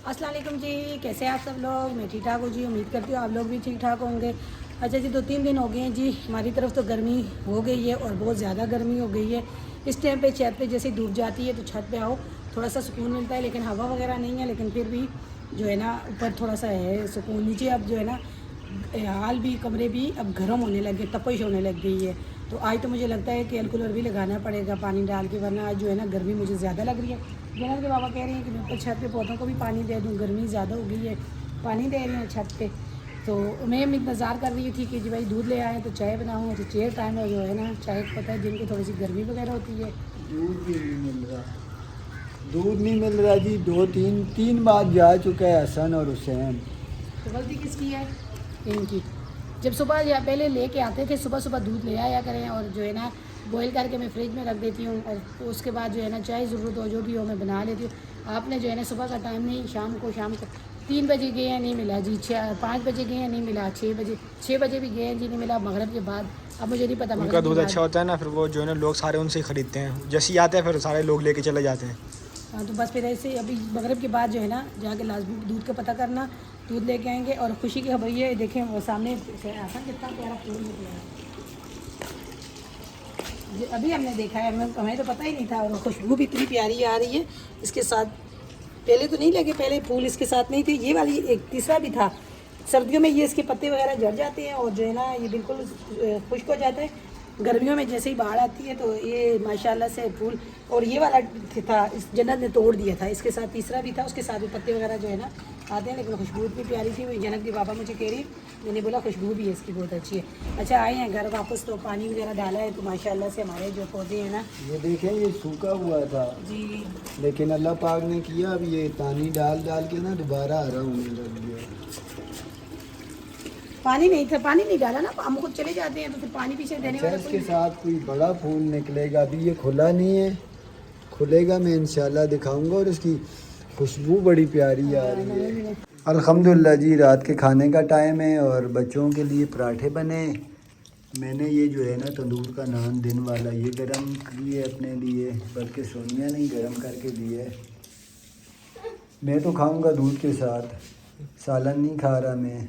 अस्सलाम वालेकुम जी, कैसे हैं आप सब लोग। मैं ठीक ठाक हूँ जी, उम्मीद करती हूँ आप लोग भी ठीक ठाक होंगे। अच्छा जी, 2-3 दिन हो गए हैं जी, हमारी तरफ तो गर्मी हो गई है और बहुत ज़्यादा गर्मी हो गई है। इस टाइम पे छत पे जैसे धूप जाती है तो छत पे आओ थोड़ा सा सुकून मिलता है, लेकिन हवा वगैरह नहीं है, लेकिन फिर भी जो है ना ऊपर थोड़ा सा है सुकून। नीचे अब जो है ना हाल भी कमरे भी अब गर्म होने लगे, तपश होने लग गई है। तो आज तो मुझे लगता है कि एयर कूलर भी लगाना पड़ेगा पानी डाल के, वरना आज जो है ना गर्मी मुझे ज़्यादा लग रही है। जनरल के बाबा कह रहे हैं कि मैं ऊपर छत पे पौधों को भी पानी दे दूँ, गर्मी ज़्यादा हो गई है, पानी दे रहे हैं छत पे। तो मैं इंतज़ार कर रही थी कि जी भाई दूध ले आएँ तो चाय बनाऊँ, तो चाय टाइम हो जो है ना चाय पता है दिन की थोड़ी सी गर्मी वगैरह होती है। दूध भी नहीं मिल रहा। दूध नहीं मिल रहा जी, दो तीन तीन बार जा चुका है हसन और हुसैन। तो गलती किसकी है? इनकी। जब सुबह या पहले लेके आते थे, सुबह सुबह दूध ले आया करें और जो है ना बॉईल करके मैं फ्रिज में रख देती हूँ, और उसके बाद जो है ना चाय ज़रूरत हो जो भी हो मैं बना लेती हूँ। आपने जो है ना सुबह का टाइम नहीं, शाम को 3 बजे गए हैं नहीं मिला जी, 5 बजे गए हैं नहीं मिला, 6 बजे भी गए हैं जी नहीं मिला, मगरब के बाद। अब मुझे नहीं पता उनका मगरब के दूध बाद। अच्छा होता है ना, फिर वो जो है ना लोग सारे उनसे ही खरीदते हैं, जैसे ही आते हैं फिर सारे लोग लेके चले जाते हैं। हाँ, तो बस फिर ऐसे अभी मगरब के बाद जो है ना जाके लाजमी दूध का पता करना, दूध लेके आएंगे। और खुशी की खबर ये है, देखें वो सामने आसान कितना प्यारा फूल निकला है। अभी हमने देखा है, हमें तो पता ही नहीं था, और खुशबू भी इतनी प्यारी आ रही है इसके साथ। पहले तो नहीं लगे, पहले फूल इसके साथ नहीं थे। ये वाली एक तीसरा भी था। सर्दियों में ये इसके पत्ते वगैरह झड़ जाते हैं और जो है ना ये बिल्कुल खुश्क हो जाता है। गर्मियों में जैसे ही बाढ़ आती है तो ये माशाल्लाह से फूल। और ये वाला था, इस जन्नत ने तोड़ दिया था, इसके साथ तीसरा भी था, उसके साथ भी पत्ते वगैरह जो है ना आते हैं, लेकिन खुशबू इतनी प्यारी थी। वही जन्नत के पापा मुझे कह रही, मैंने बोला खुशबू भी है इसकी बहुत अच्छी है। अच्छा, आए हैं घर वापस तो पानी वगैरह डाला है, तो माशाल्लाह से हमारे जो पौधे हैं ना ये देखें, ये सूखा हुआ था जी। लेकिन अल्लाह पाक ने किया, अब ये पानी डाल डाल के ना दोबारा हरा होने लग गया। पानी नहीं था, पानी नहीं डाला ना, हम खुद चले जाते हैं तो फिर पानी पीछे देने अच्छा, वाला इसके कोई। साथ कोई बड़ा फूल निकलेगा, अभी ये खुला नहीं है, खुलेगा मैं इंशाल्लाह दिखाऊंगा। और इसकी खुशबू बड़ी प्यारी आ रही है। अल्हम्दुलिल्लाह जी, रात के खाने का टाइम है और बच्चों के लिए पराठे बने। मैंने ये जो है ना तंदूर का नान दिन वाला ये गरम किए अपने लिए, बल्कि सोनिया ने गरम करके दिए। मैं तो खाऊंगा दूध के साथ, सालन नहीं खा रहा मैं।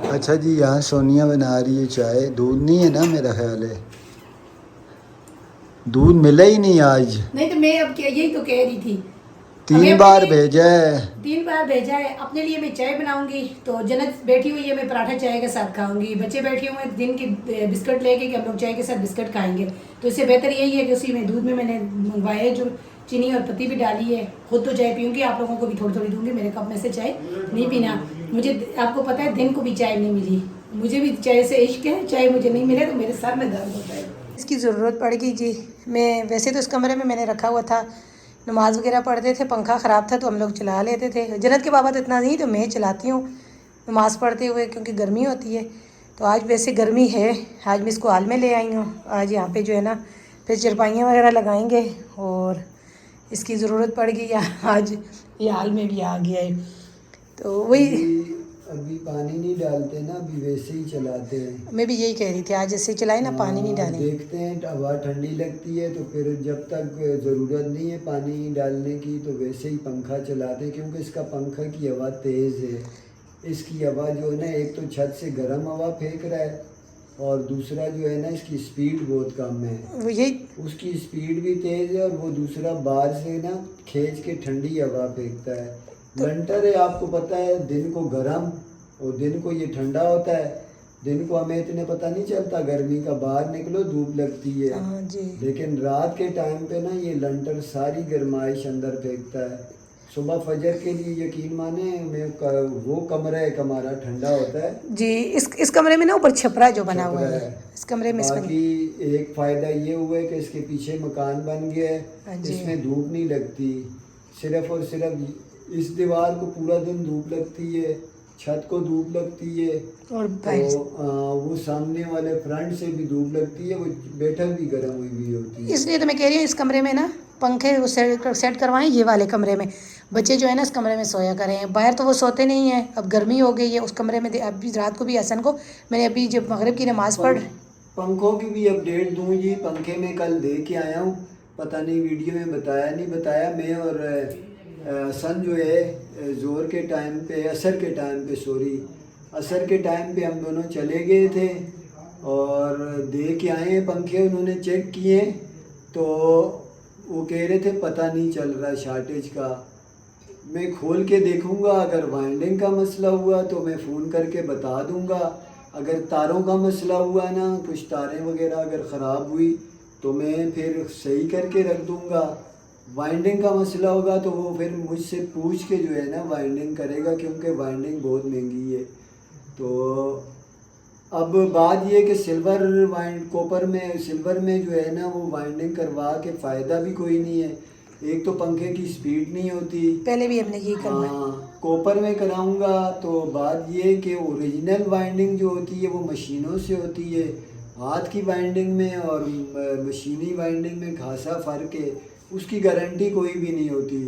अच्छा जी, यहाँ सोनिया बना रही है चाय। दूध नहीं है ना, मेरा ख्याल है दूध मिला ही नहीं आज। नहीं तो मैं अब यही तो कह रही थी, 3 बार भेजा है। 3 बार भेजा है। अपने लिए मैं चाय बनाऊंगी, तो जन्नत बैठी हुई है, मैं पराठा चाय के साथ खाऊंगी। बच्चे बैठे हुए हैं दिन की बिस्किट लेके कि हम लोग चाय के साथ बिस्किट खाएंगे, तो इससे बेहतर यही है कि उसी में दूध में मैंने मंगवाया है जो चीनी और पत्ती भी डाली है। खुद तो चाय पीऊँगी, आप लोगों को भी थोड़ी थोड़ी दूंगी, मेरे कप में से चाय नहीं पीना। मुझे आपको पता है दिन को भी चाय नहीं मिली, मुझे भी चाय से इश्क है, चाय मुझे नहीं मिले तो मेरे सर में दर्द होता है। इसकी ज़रूरत पड़ गई जी। मैं वैसे तो इस कमरे में मैंने रखा हुआ था, नमाज वगैरह पढ़ते थे, पंखा ख़राब था तो हम लोग चला लेते थे। जन्नत के बाबा तो इतना नहीं, तो मैं चलाती हूँ नमाज़ पढ़ते हुए, क्योंकि गर्मी होती है। तो आज वैसे गर्मी है, आज मैं इसको हाल में ले आई हूँ। आज यहाँ पे जो है ना फिर चरपाइयाँ वगैरह लगाएंगे, और इसकी ज़रूरत पड़ गई, आज ये हाल में भी आ गया है। तो वही अभी पानी नहीं डालते ना, अभी वैसे ही चलाते हैं। मैं भी यही कह रही थी, आज जैसे चलाए ना पानी नहीं डालें। देखते हैं, हवा ठंडी लगती है तो फिर जब तक ज़रूरत नहीं है पानी डालने की तो वैसे ही पंखा चलाते हैं, क्योंकि इसका पंखा की हवा तेज़ है। इसकी हवा जो है ना, एक तो छत से गर्म हवा फेंक रहा है, और दूसरा जो है ना इसकी स्पीड बहुत कम है। वो यही उसकी स्पीड भी तेज़ है, और वो दूसरा बाहर से ना खींच के ठंडी हवा फेंकता है। लंटर है, आपको पता है, दिन को गर्म और दिन को ये ठंडा होता है। दिन को हमें इतने पता नहीं चलता गर्मी का, बाहर निकलो धूप लगती है, हाँ जी। लेकिन रात के टाइम पे ना ये लंटर सारी गर्माइश अंदर फेंकता है। सुबह फजर के लिए यकीन माने वो कमरा एक हमारा ठंडा होता है जी। इस कमरे में ना ऊपर छपरा जो बना हुआ छपरा है, है। इस कमरे में बाकी एक फ़ायदा ये हुआ है कि इसके पीछे मकान बन गया हाँ है, जी। इसमें धूप नहीं लगती। सिर्फ़ और सिर्फ इस दीवार को पूरा दिन धूप लगती है, छत को धूप लगती है, और तो वो सामने वाले फ्रंट से भी धूप लगती है, वो बैठक भी गर्म हुई होती है। इसलिए तो मैं कह रही हूँ इस कमरे में ना पंखे वो सेट करवाएं, ये वाले कमरे में बच्चे जो है ना इस कमरे में सोया करें। बाहर तो वो सोते नहीं हैं, अब गर्मी हो गई है उस कमरे में। अभी रात को भी हसन को मैंने अभी जब मगरिब की नमाज़ पढ़। पंखों की भी अपडेट दूँ जी। पंखे में कल दे के आया हूँ, पता नहीं वीडियो में बताया नहीं बताया। मैं और सन जो है ज़ोर के टाइम पे, असर के टाइम पे, सॉरी असर के टाइम पे हम दोनों चले गए थे और दे के आए पंखे। उन्होंने चेक किए तो वो कह रहे थे पता नहीं चल रहा शार्टेज का। मैं खोल के देखूंगा, अगर वाइंडिंग का मसला हुआ तो मैं फ़ोन करके बता दूंगा। अगर तारों का मसला हुआ ना, कुछ तारें वगैरह अगर ख़राब हुई तो मैं फिर सही करके रख दूंगा। वाइंडिंग का मसला होगा तो वो फिर मुझसे पूछ के जो है ना वाइंडिंग करेगा, क्योंकि वाइंडिंग बहुत महंगी है। तो अब बात ये कि कॉपर में सिल्वर में जो है ना वो वाइंडिंग करवा के फ़ायदा भी कोई नहीं है। एक तो पंखे की स्पीड नहीं होती, पहले भी हमने यही करवाया। हाँ, कॉपर में कराऊंगा तो बात ये कि ओरिजिनल वाइंडिंग जो होती है वो मशीनों से होती है। हाथ की वाइंडिंग में और मशीनी वाइंडिंग में खासा फ़र्क है, उसकी गारंटी कोई भी नहीं होती।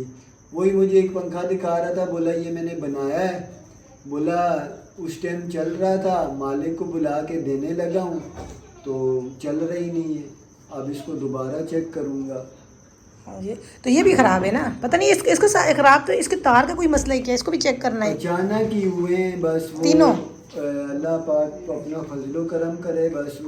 वही मुझे एक पंखा दिखा रहा था, बोला ये मैंने बनाया है, बोला उस टाइम चल रहा था, मालिक को बुला के देने लगा हूँ तो चल रही नहीं है। अब इसको दोबारा चेक करूँगा। तो ये भी ख़राब है ना, पता नहीं इसको ख़राब तो इसके तार का कोई मसला ही क्या है, इसको भी चेक करना है। अचानक ही हुए बस वो, तीनों अल्लाह पाक अपना फजलो करम करे, बस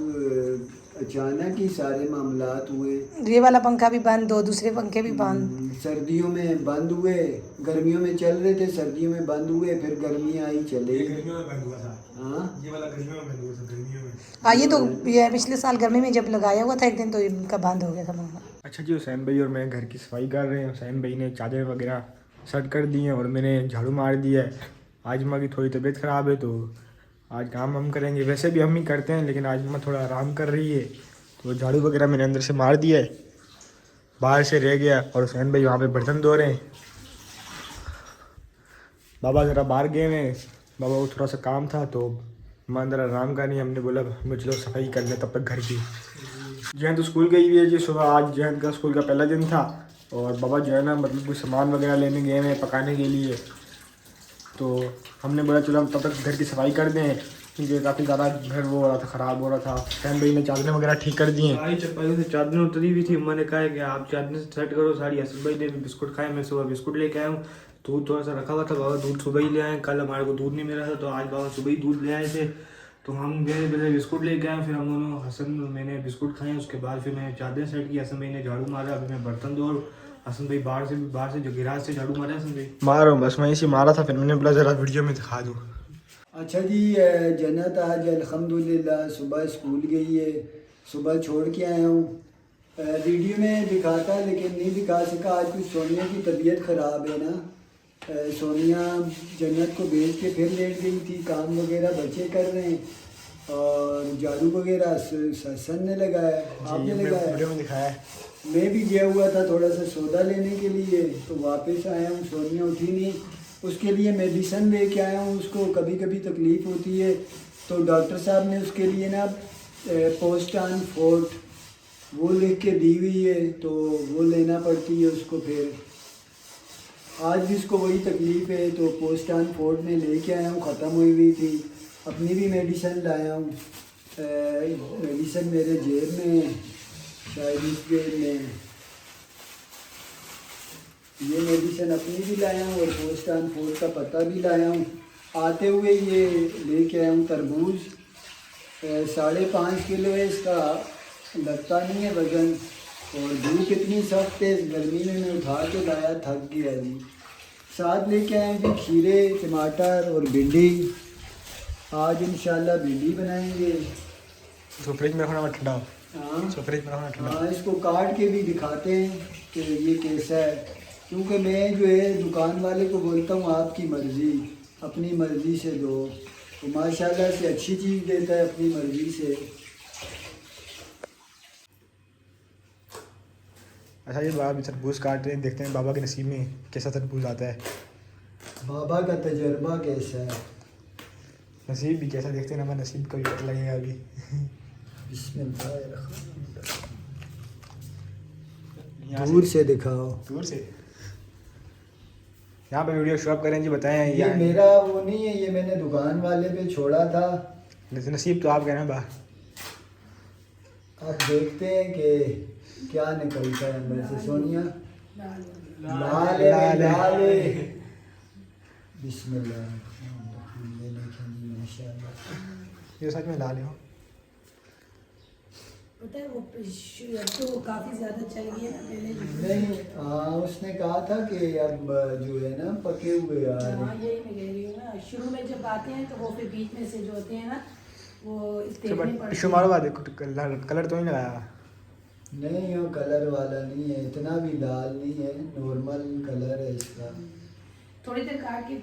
अचानक ही सारे मामलात हुए। ये वाला पंखा भी बंद, दो दूसरे पंखे भी बंद। सर्दियों में बंद हुए, गर्मियों में चल रहे थे, सर्दियों में बंद हुए, फिर गर्मियाँ आई चले। गर्मियों में बंद हुआ था। हाँ, ये वाला गर्मियों में बंद हुआ था, गर्मियों में। हाँ, ये पिछले साल गर्मी में जब लगाया हुआ था एक दिन तो इनका बंद हो गया था पंखा। अच्छा जी, हुसैन भाई और मैं घर की सफाई कर रहे हैं। हुसैन भाई ने चादर वगैरह सेट कर दी हैं और मैंने झाड़ू मार दिया है। आज माँ की थोड़ी तबीयत ख़राब है तो आज काम हम करेंगे। वैसे भी हम ही करते हैं लेकिन आज माँ थोड़ा आराम कर रही है तो झाड़ू वगैरह मैंने अंदर से मार दिया है, बाहर से रह गया। और हुसैन भाई वहाँ पे बर्तन धो रहे हैं। बाबा ज़रा बाहर गए हैं, बाबा को थोड़ा सा काम था तो माँ अंदर आराम करनी। हमने बोला हमें चलो सफाई कर ले तब तक घर की। जयंत तो स्कूल गई हुई है जी सुबह, आज जयंत का स्कूल का पहला दिन था और बाबा जो है ना मतलब कुछ सामान वगैरह लेने गए हैं पकाने के लिए। तो हमने बोला चलो हम तब तक घर की सफाई कर दें क्योंकि काफ़ी ज़्यादा घर वो हो रहा था, ख़राब हो रहा था। हुसैन भाई ने चादरें वगैरह ठीक कर दी हैं। सारी चपाई से चादरें उतरी हुई थी। मैंने कहा है कि आप चादरें सेट करो सारी। हसन भाई ने भी बिस्कुट खाए, मैं सुबह बिस्कुट लेके आया हूँ। दूध थोड़ा सा रखा हुआ था, बाबा दूध सुबह ही ले आए। कल हमारे को दूध नहीं मिला था तो आज बाबा सुबह ही दूध ले आए थे तो हम गए पहले बिस्कुट लेके आए। फिर हम दोनों हसन मैंने बिस्कुट खाए, उसके बाद फिर मैंने चादरें सेट की। हसन भाई ने झाड़ू मारा, अभी मैं बर्तन धो। हसन भाई बाहर से जो गिराज से झाड़ू मारा। हसन भाई मारो बस मैं इसी मारा था, फिर मैंने बोला ज़रा वीडियो में दिखा दूँ। अच्छा जी, जन्नत आज अल्हम्दुलिल्लाह सुबह स्कूल गई है, सुबह छोड़ के आया हूँ। वीडियो में दिखाता लेकिन नहीं दिखा सका, आज कुछ सोनिया की तबीयत ख़राब है ना। सोनिया जन्नत को भेज के फिर लेट गई थी, काम वगैरह बच्चे कर रहे हैं और झाड़ू वगैरह सन ने लगाया, आपने लगाया, वीडियो में दिखाया। मैं भी गया हुआ था थोड़ा सा सौदा लेने के लिए तो वापस आया हूँ। सोनिया उठी नहीं, उसके लिए मेडिसन लेके आया हूँ। उसको कभी कभी तकलीफ़ होती है तो डॉक्टर साहब ने उसके लिए ना पोस्टान फोर्ट वो लिख के दी हुई है तो वो लेना पड़ती है उसको। फिर आज भी उसको वही तकलीफ़ है तो पोस्टान फोर्ट में लेके आया हूँ, ख़त्म हुई हुई थी। अपनी भी मेडिसन लाया हूँ, मेडिसन मेरे जेब में शायद इस जेब में, ये मेडिसन अपनी भी लाया हूँ और पोस्टान फोर्ट का पता भी लाया हूँ। आते हुए ये लेके आया हूँ तरबूज, 5.5 किलो है इसका, लगता नहीं है वज़न। और धूप इतनी सख्त है गर्मी में मैं उठा के लाया, थक गया जी। साथ लेके आए जी खीरे, टमाटर और भिंडी। आज इंशाल्लाह भिंडी बनाएंगे। तो फ्रिज में रखना ठंडा। हाँ, तो फ्रिज में रखना ठंडा। हाँ, इसको काट के भी दिखाते हैं कि ये कैसा है, क्योंकि मैं जो है दुकान वाले को बोलता हूँ आपकी मर्ज़ी, अपनी मर्ज़ी से दो, तो माशाल्लाह से अच्छी चीज़ देता है अपनी मर्ज़ी से। अच्छा ये बाबा भी तरबूज काट रहे हैं, देखते हैं बाबा के नसीब में कैसा तरबूज आता है। बाबा का तजर्बा कैसा है, नसीब भी कैसा, देखते हैं ना हमारा नसीब कभी पता लगेगा अभी। दूर से दिखाओ, दूर से यहाँ पे वीडियो शॉप करें जी, बताएं ये मेरा वो नहीं है, ये मैंने दुकान वाले पे छोड़ा था। नसीब तो आप कहना बा। अब देखते हैं कि क्या निकलता है अंदर से। सोनिया लाल है लाल है। बिस्मिल्लाह माशाअल्लाह। ये सच में लाल है। पता है वो अब तो काफ़ी ज़्यादा चल गई है ना पहले। नहीं हाँ उसने कहा था कि अब जो है ना पके हुए आ रहे हाँ हैं। यही मैं कह रही हूँ ना, शुरू में जब आते हैं तो वो फिर बीच में से जो होते हैं ना वो टिश्यू मारो बाद कलर तो नहीं लगाया। नहीं वो कलर वाला नहीं है, इतना भी लाल नहीं है, नॉर्मल कलर है इसका। थोड़ी देर काट के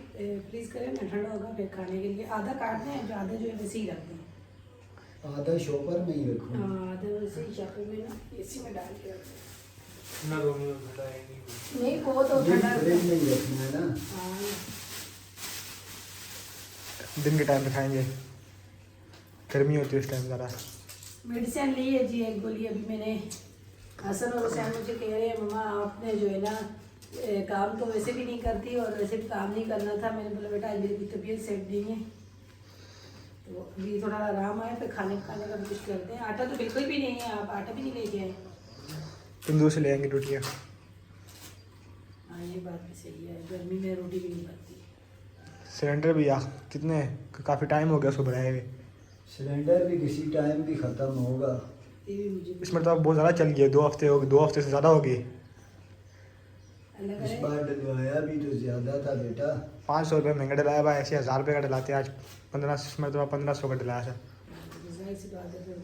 फ्रीज करें ना, ठंडा होगा फिर खाने के लिए। आधा काटते हैं, जो आधा जो है वैसे ही रखते हैं। आधा शॉपर में ही रखूँ। हाँ आधा वैसे ही शॉपर में ना इसी में डाल के रखते हैं। ना रोमी में ठंडा है नहीं। नहीं वो तो ये ठंडा फ्रिज में ही रखना है ना। हाँ दिन के टाइम पे खाएंगे, गर्मी होती है उस टाइम ज़्यादा। मेडिसिन ली है जी एक गोली अभी मैंने। हसन और हुसैन मुझे कह रहे हैं मम्मा आपने जो है ना काम तो वैसे भी नहीं करती और वैसे भी काम नहीं करना था। मैंने बोला बेटा आज मेरी तबीयत सेट नहीं है, तो अभी थोड़ा आराम आए फिर खाने का कुछ करते हैं। आटा तो बिल्कुल भी नहीं है, आप आटा भी नहीं लेके आए। तंदूर से ले आएंगे रोटियाँ। हाँ ये बात भी सही है, गर्मी में रोटी भी नहीं बनती। सिलेंडर भी कितने काफ़ी टाइम हो गया उसको बढ़ाए हुए। सिलेंडर भी किसी टाइम भी ख़त्म होगा। ये भी मुझे इस मरतबा बहुत ज़्यादा चल गया, 2 हफ्ते हो गए, 2 हफ्ते से ज़्यादा हो गई। अल्लाह इस करे। बार डलवाया भी तो ज़्यादा था बेटा। 500 रुपये महंगा डलाया भाई, ऐसे 1000 रुपये का डलाते हैं। आज 15 मरतबा 1500 का डलाया था। जाहिर सी बात है फिर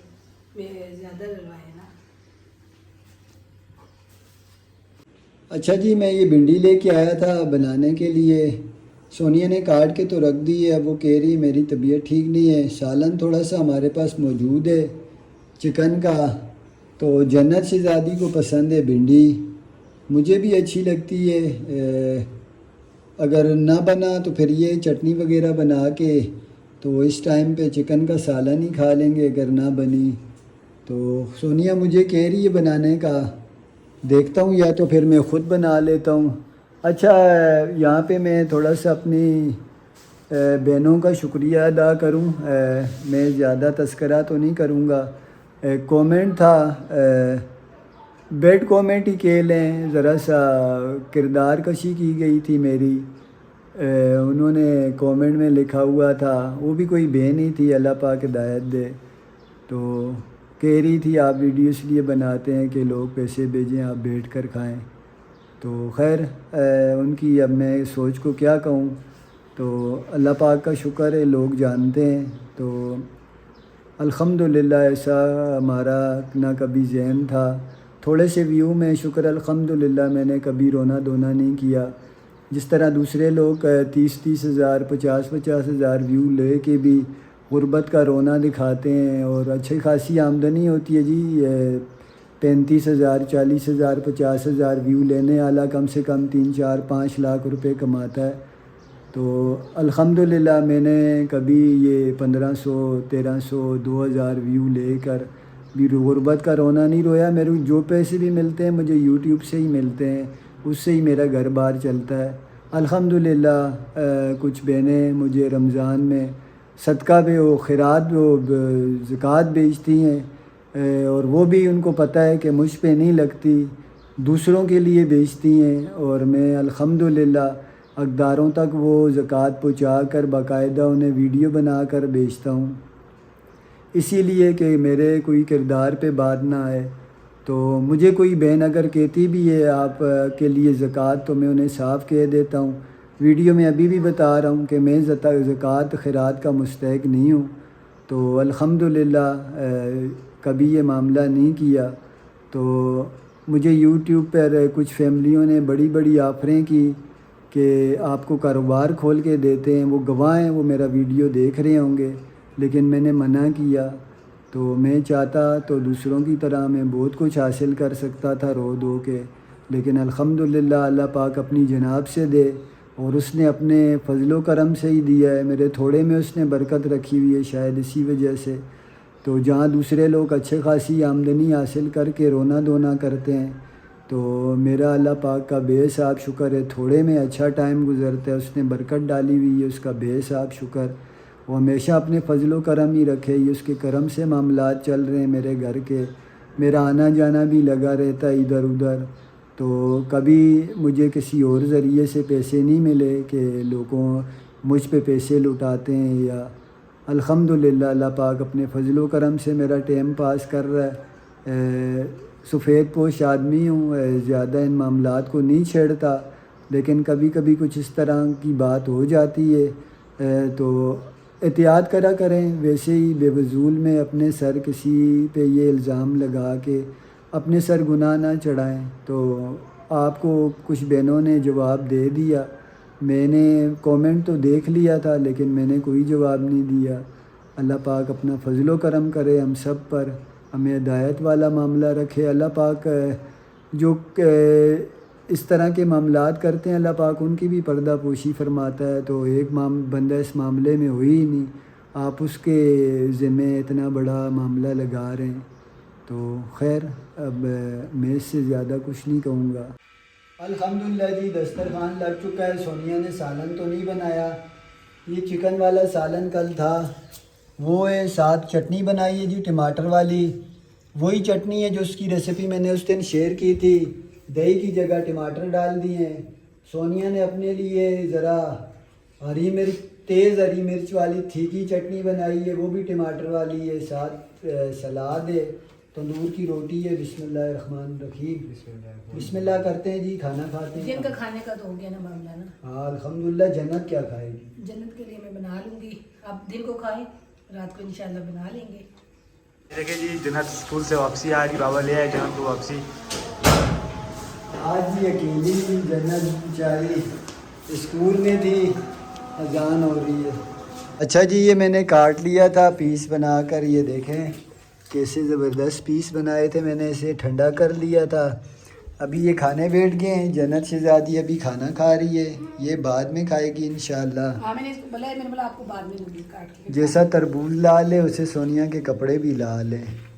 मैं ज़्यादा डलवाए ना। अच्छा जी मैं ये भिंडी लेके आया था बनाने के लिए। सोनिया ने काट के तो रख दी है, अब वो कह रही मेरी तबीयत ठीक नहीं है। सालन थोड़ा सा हमारे पास मौजूद है चिकन का, तो जन्नत शहज़ादी को पसंद है भिंडी, मुझे भी अच्छी लगती है। अगर ना बना तो फिर ये चटनी वगैरह बना के तो इस टाइम पे चिकन का सालन ही खा लेंगे अगर ना बनी तो। सोनिया मुझे कह रही है बनाने का, देखता हूँ या तो फिर मैं ख़ुद बना लेता हूँ। अच्छा यहाँ पे मैं थोड़ा सा अपनी बहनों का शुक्रिया अदा करूँ। मैं ज़्यादा तस्करा तो नहीं करूँगा। कमेंट था, बेड कमेंट ही कह लें, ज़रा सा किरदार कशी की गई थी मेरी। उन्होंने कमेंट में लिखा हुआ था, वो भी कोई बहन ही थी, अल्लाह पाक हिदायत दे, तो कह रही थी आप वीडियो इसलिए बनाते हैं कि लोग पैसे भेजें आप बैठ कर खाएं। तो खैर उनकी अब मैं सोच को क्या कहूँ, तो अल्लाह पाक का शुक्र है लोग जानते हैं। तो अल्हम्दुलिल्लाह ऐसा हमारा ना कभी ज़हन था। थोड़े से व्यू में शुक्र अल्हम्दुलिल्लाह मैंने कभी रोना धोना नहीं किया। जिस तरह दूसरे लोग 30-30 हज़ार 50-50 हज़ार व्यू ले के भी गुर्बत का रोना दिखाते हैं और अच्छी खासी आमदनी होती है जी। 35 हज़ार 40 हज़ार 50 हज़ार व्यू लेने वाला कम से कम 3-4-5 लाख रुपए कमाता है। तो अल्हम्दुलिल्लाह मैंने कभी ये 1500 1300 2000 व्यू लेकर भी गुर्बत का रोना नहीं रोया। मेरे जो पैसे भी मिलते हैं मुझे यूट्यूब से ही मिलते हैं, उससे ही मेरा घर बार चलता है अल्हम्दुलिल्लाह। कुछ बहनें मुझे रमज़ान में सदका भी वो खैरात वो ज़कात बेचती हैं और वो भी उनको पता है कि मुझ पे नहीं लगती, दूसरों के लिए बेचती हैं और मैं अल्हम्दुलिल्लाह अक़दारों तक वो ज़कात पहुँचा कर बाकायदा उन्हें वीडियो बना कर बेचता हूँ, इसीलिए कि मेरे कोई किरदार पे बात ना आए। तो मुझे कोई बहन अगर कहती भी है आप के लिए ज़कात, तो मैं उन्हें साफ़ कह देता हूँ, वीडियो में अभी भी बता रहा हूँ कि मैं ज़कात खैरात का मुस्तहिक़ नहीं हूँ। तो अल्हम्दुलिल्लाह कभी ये मामला नहीं किया। तो मुझे यूट्यूब पर कुछ फैमिलियों ने बड़ी बड़ी ऑफ़रें की कि आपको कारोबार खोल के देते हैं, वो गवाह हैं, वो मेरा वीडियो देख रहे होंगे, लेकिन मैंने मना किया। तो मैं चाहता तो दूसरों की तरह मैं बहुत कुछ हासिल कर सकता था रो धो के, लेकिन अल्हम्दुलिल्लाह अल्लाह पाक अपनी जनाब से दे और उसने अपने फजलो करम से ही दिया है। मेरे थोड़े में उसने बरकत रखी हुई है शायद इसी वजह से। तो जहाँ दूसरे लोग अच्छे खासी आमदनी हासिल करके रोना धोना करते हैं, तो मेरा अल्लाह पाक का बेहिसाब शुक्र है, थोड़े में अच्छा टाइम गुज़रता है, उसने बरकत डाली हुई है, उसका बेहिसाब शुक्र। वो हमेशा अपने फजलो करम ही रखे, ये उसके करम से मामलात चल रहे हैं मेरे घर के, मेरा आना जाना भी लगा रहता है इधर उधर। तो तो कभी मुझे किसी और ज़रिए से पैसे नहीं मिले कि लोगों मुझ पे पैसे लुटाते हैं या अल्हम्दुलिल्लाह अल्लाह पाक अपने फजलो करम से मेरा टाइम पास कर रहा है। सफ़ेद पोश आदमी हूँ, ज़्यादा इन मामलात को नहीं छेड़ता, लेकिन कभी कभी कुछ इस तरह की बात हो जाती है तो एहतियात करा करें। वैसे ही बेवजूल में अपने सर किसी पे ये इल्ज़ाम लगा के अपने सर गुनाह ना चढ़ाएं। तो आपको कुछ बहनों ने जवाब दे दिया, मैंने कमेंट तो देख लिया था लेकिन मैंने कोई जवाब नहीं दिया। अल्लाह पाक अपना फजलो करम करे हम सब पर, हमें हिदायत वाला मामला रखे। अल्लाह पाक जो इस तरह के मामलात करते हैं अल्लाह पाक उनकी भी पर्दा पोशी फरमाता है। तो एक बंदा इस मामले में हुई ही नहीं, आप उसके ज़िम्मे इतना बड़ा मामला लगा रहे हैं। तो खैर अब मैं इससे ज़्यादा कुछ नहीं कहूँगा। अल्हम्दुलिल्लाह जी दस्तरखान लग चुका है। सोनिया ने सालन तो नहीं बनाया, ये चिकन वाला सालन कल था, वो है। साथ चटनी बनाई है जी टमाटर वाली, वही चटनी है जो उसकी रेसिपी मैंने उस दिन शेयर की थी। दही की जगह टमाटर डाल दिए हैं। सोनिया ने अपने लिए ज़रा हरी मिर्च, तेज़ हरी मिर्च वाली तीखी चटनी बनाई है, वो भी टमाटर वाली है। साथ सलाद है, तंदूर की रोटी है। बिस्मिल्लाहिर्रहमानिर्रहीम, बिस्मिल्लाह करते हैं जी, खाना खाते हैं। दिन का खाने का तो हो गया ना मामला ना। हाँ अल्हम्दुलिल्लाह। जन्नत क्या खाएगी? जन्नत के लिए मैं बना लूँगी, आप दिन को खाएं, रात को इंशाल्लाह बना लेंगे। देखिए जी जन्नत स्कूल से वापसी आ रही, बाबा ले आए जन्नत को वापसी। आज भी अकेली जन्नत बेचारी स्कूल में थी, अजान हो रही है। अच्छा जी ये मैंने काट लिया था पीस बनाकर, ये देखें कैसे ज़बरदस्त पीस बनाए थे मैंने, इसे ठंडा कर लिया था। अभी ये खाने बैठ गए हैं। जन्नत शहज़ादी अभी खाना खा रही है, ये बाद में खाएगी इंशाल्लाह। हाँ मैंने इसको बोला है, मैंने बोला आपको बाद में दूँगी काट के। जैसा तरबूज लाल है उसे सोनिया के कपड़े भी लाल हैं।